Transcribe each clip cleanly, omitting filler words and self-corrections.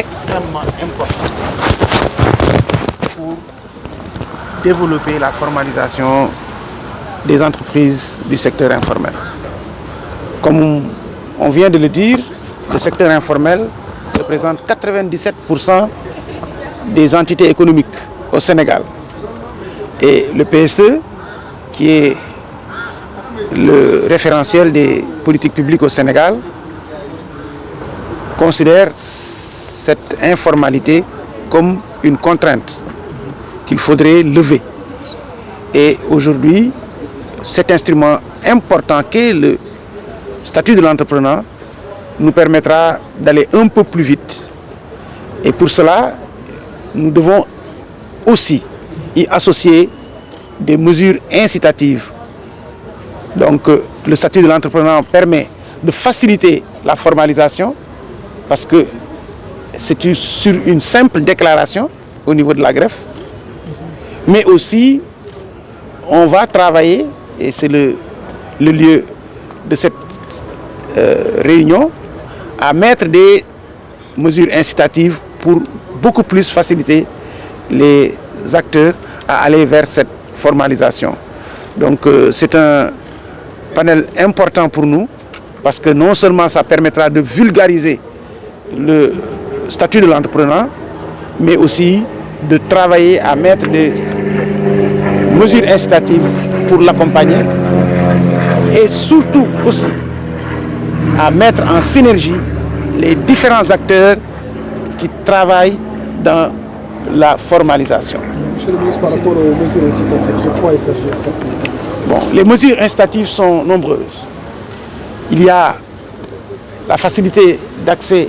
extrêmement important pour développer la formalisation des entreprises du secteur informel. Comme on vient de le dire, le secteur informel représente 97% des entités économiques au Sénégal. Et le PSE, qui est le référentiel des politiques publiques au Sénégal, considère cette informalité comme une contrainte qu'il faudrait lever. Et aujourd'hui, cet instrument important qu'est le statut de l'entrepreneur nous permettra d'aller un peu plus vite. Et pour cela, nous devons aussi y associer des mesures incitatives. Donc, le statut de l'entrepreneur permet de faciliter la formalisation parce que c'est sur une simple déclaration au niveau de la greffe. Mais aussi, on va travailler, et c'est le lieu de cette réunion, à mettre des mesures incitatives pour beaucoup plus faciliter les acteurs à aller vers cette formalisation. Donc c'est un panel important pour nous parce que non seulement ça permettra de vulgariser le statut de l'entrepreneur, mais aussi de travailler à mettre des mesures incitatives pour l'accompagner et surtout aussi à mettre en synergie les différents acteurs qui travaillent dans la formalisation. Monsieur le ministre, par rapport aux mesures incitatives, de quoi il s'agit exactement? Bon, les mesures incitatives sont nombreuses. Il y a la facilité d'accès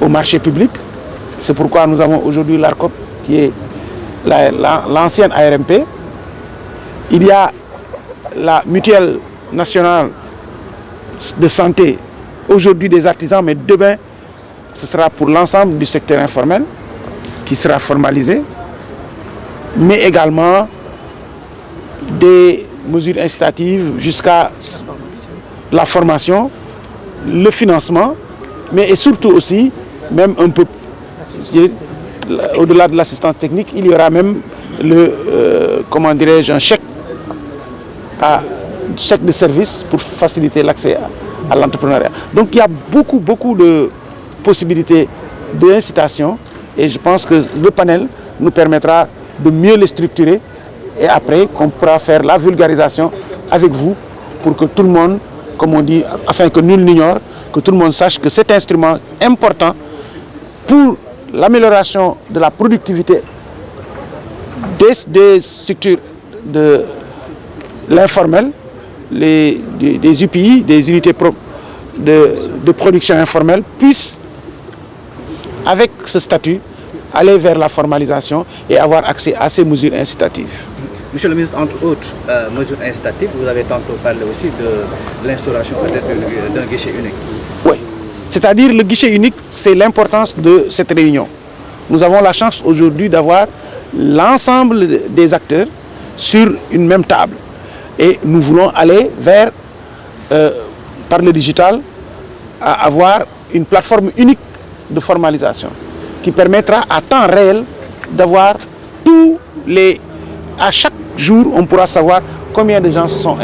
au marché public. C'est pourquoi nous avons aujourd'hui l'ARCOP, qui est l'ancienne ARMP. Il y a la mutuelle nationale de santé, aujourd'hui des artisans, mais demain, ce sera pour l'ensemble du secteur informel qui sera formalisé, mais également des mesures incitatives jusqu'à la formation, le financement, mais et surtout aussi, même un peu au-delà de l'assistance technique, il y aura même comment dirais-je, un chèque de service pour faciliter l'accès à l'entrepreneuriat. Donc il y a beaucoup de possibilités d'incitation et je pense que le panel nous permettra de mieux les structurer et après qu'on pourra faire la vulgarisation avec vous pour que tout le monde, comme on dit, afin que nul n'ignore, que tout le monde sache que cet instrument important pour l'amélioration de la productivité des structures de l'informel, des UPI, des unités de production informelle, puissent, avec ce statut, aller vers la formalisation et avoir accès à ces mesures incitatives. Monsieur le ministre, entre autres mesures incitatives, vous avez tantôt parlé aussi de l'instauration d'un guichet unique. Oui, c'est-à-dire le guichet unique, c'est l'importance de cette réunion. Nous avons la chance aujourd'hui d'avoir l'ensemble des acteurs sur une même table. Et nous voulons aller vers, par le digital, à avoir une plateforme unique de formalisation qui permettra à temps réel d'avoir à chaque jour, on pourra savoir combien de gens se sont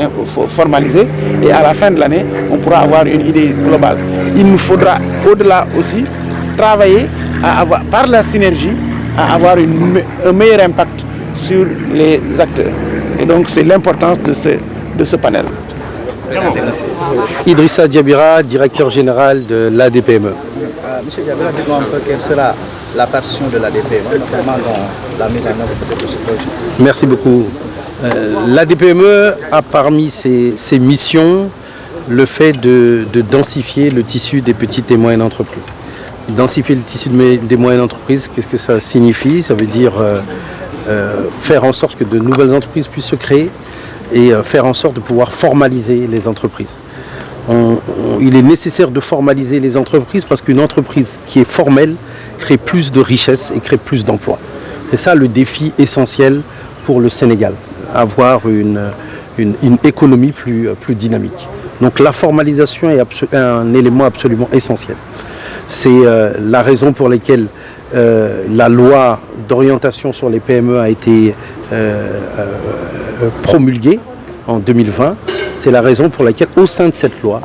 formalisés et à la fin de l'année, on pourra avoir une idée globale. Il nous faudra au-delà aussi travailler à avoir, par la synergie, à avoir un meilleur impact sur les acteurs. Et donc c'est l'importance de ce panel. Idrissa Diabira, directeur général de l'ADPME. Monsieur Diabira, dites-moi un peu quelle sera la partition de l'ADPME, notamment dans la mise en œuvre de ce projet. Merci beaucoup. L'ADPME a parmi ses missions le fait de densifier le tissu des petites et moyennes entreprises. Densifier le tissu des moyennes entreprises, qu'est-ce que ça signifie? Ça veut dire faire en sorte que de nouvelles entreprises puissent se créer et faire en sorte de pouvoir formaliser les entreprises. Il est nécessaire de formaliser les entreprises parce qu'une entreprise qui est formelle crée plus de richesses et crée plus d'emplois. C'est ça le défi essentiel pour le Sénégal, avoir une économie plus dynamique. Donc la formalisation est un élément absolument essentiel. C'est la raison pour laquelle la loi d'orientation sur les PME a été promulguée en 2020. C'est la raison pour laquelle, au sein de cette loi,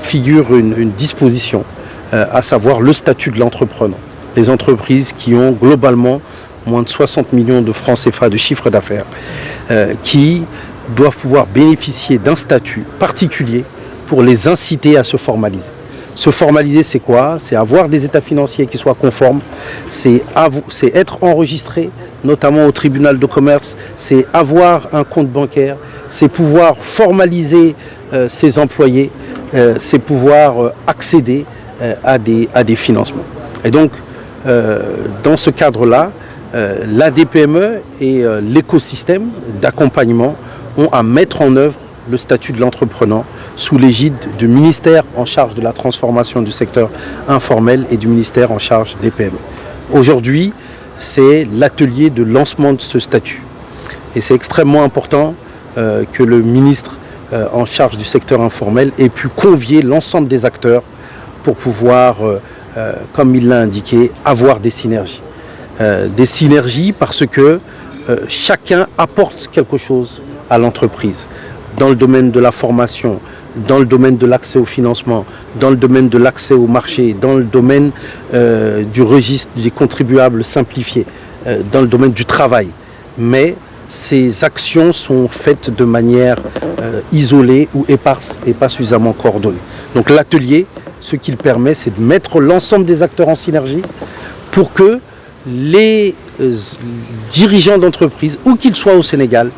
figure une disposition, à savoir le statut de l'entrepreneur. Les entreprises qui ont globalement moins de 60 millions de francs CFA de chiffre d'affaires, qui doivent pouvoir bénéficier d'un statut particulier pour les inciter à se formaliser. Se formaliser, c'est quoi? C'est avoir des états financiers qui soient conformes, c'est être enregistré, notamment au tribunal de commerce, c'est avoir un compte bancaire, c'est pouvoir formaliser ses employés, c'est pouvoir accéder à des financements. Et donc, dans ce cadre-là, l'ADPME et l'écosystème d'accompagnement ont à mettre en œuvre le statut de l'entrepreneur sous l'égide du ministère en charge de la transformation du secteur informel et du ministère en charge des PME. Aujourd'hui, c'est l'atelier de lancement de ce statut. Et c'est extrêmement important que le ministre en charge du secteur informel ait pu convier l'ensemble des acteurs pour pouvoir, comme il l'a indiqué, avoir des synergies. Des synergies parce que chacun apporte quelque chose à l'entreprise, dans le domaine de la formation, dans le domaine de l'accès au financement, dans le domaine de l'accès au marché, dans le domaine du registre des contribuables simplifié, dans le domaine du travail. Mais ces actions sont faites de manière isolée ou éparse et pas suffisamment coordonnée. Donc l'atelier, ce qu'il permet, c'est de mettre l'ensemble des acteurs en synergie pour que les dirigeants d'entreprise, où qu'ils soient au Sénégal,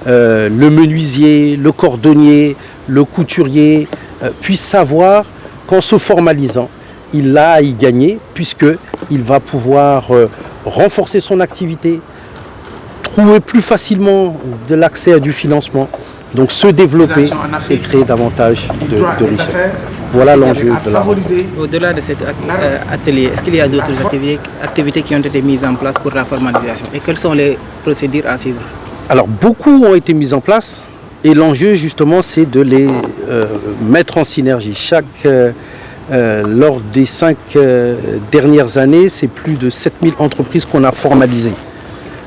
le menuisier, le cordonnier, le couturier, puissent savoir qu'en se formalisant, il a à y gagner puisqu'il va pouvoir renforcer son activité, trouver plus facilement de l'accès à du financement, donc se développer et créer davantage de richesses. Voilà l'enjeu de la rencontre. Au-delà de cet atelier, est-ce qu'il y a d'autres activités qui ont été mises en place pour la formalisation? Et quelles sont les procédures à suivre? Alors beaucoup ont été mises en place et l'enjeu justement c'est de les mettre en synergie. Lors des 5 dernières années, c'est plus de 7000 entreprises qu'on a formalisées.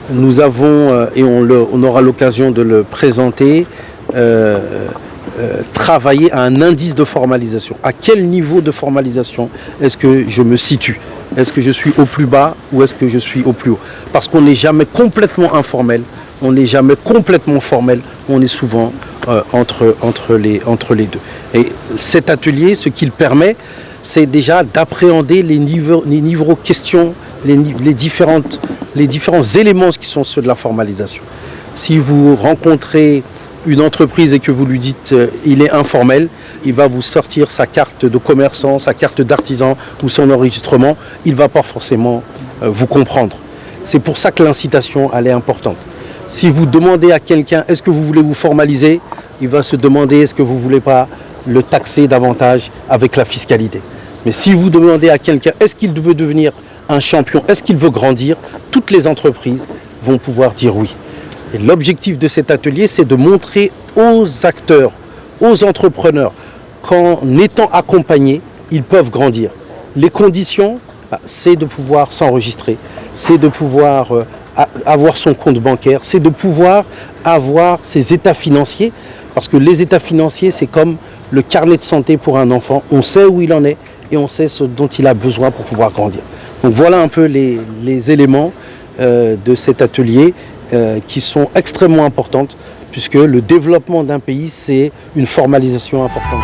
Nous avons, et on aura l'occasion de le présenter, travailler à un indice de formalisation. À quel niveau de formalisation est-ce que je me situe? Est-ce que je suis au plus bas ou est-ce que je suis au plus haut? Parce qu'on n'est jamais complètement informel, on n'est jamais complètement formel, on est souvent entre les deux. Et cet atelier, ce qu'il permet, c'est déjà d'appréhender les niveaux questions, les différents éléments qui sont ceux de la formalisation. Si vous rencontrez une entreprise et que vous lui dites il est informel, il va vous sortir sa carte de commerçant, sa carte d'artisan ou son enregistrement, il ne va pas forcément vous comprendre. C'est pour ça que l'incitation elle est importante. Si vous demandez à quelqu'un est-ce que vous voulez vous formaliser, il va se demander est-ce que vous ne voulez pas le taxer davantage avec la fiscalité. Mais si vous demandez à quelqu'un est-ce qu'il veut devenir un champion, est-ce qu'il veut grandir, toutes les entreprises vont pouvoir dire oui. Et l'objectif de cet atelier, c'est de montrer aux acteurs, aux entrepreneurs, qu'en étant accompagnés, ils peuvent grandir. Les conditions, c'est de pouvoir s'enregistrer, c'est de pouvoir avoir son compte bancaire, c'est de pouvoir avoir ses états financiers, parce que les états financiers, c'est comme le carnet de santé pour un enfant. On sait où il en est et on sait ce dont il a besoin pour pouvoir grandir. Donc voilà un peu les éléments de cet atelier qui sont extrêmement importantes puisque le développement d'un pays, c'est une formalisation importante.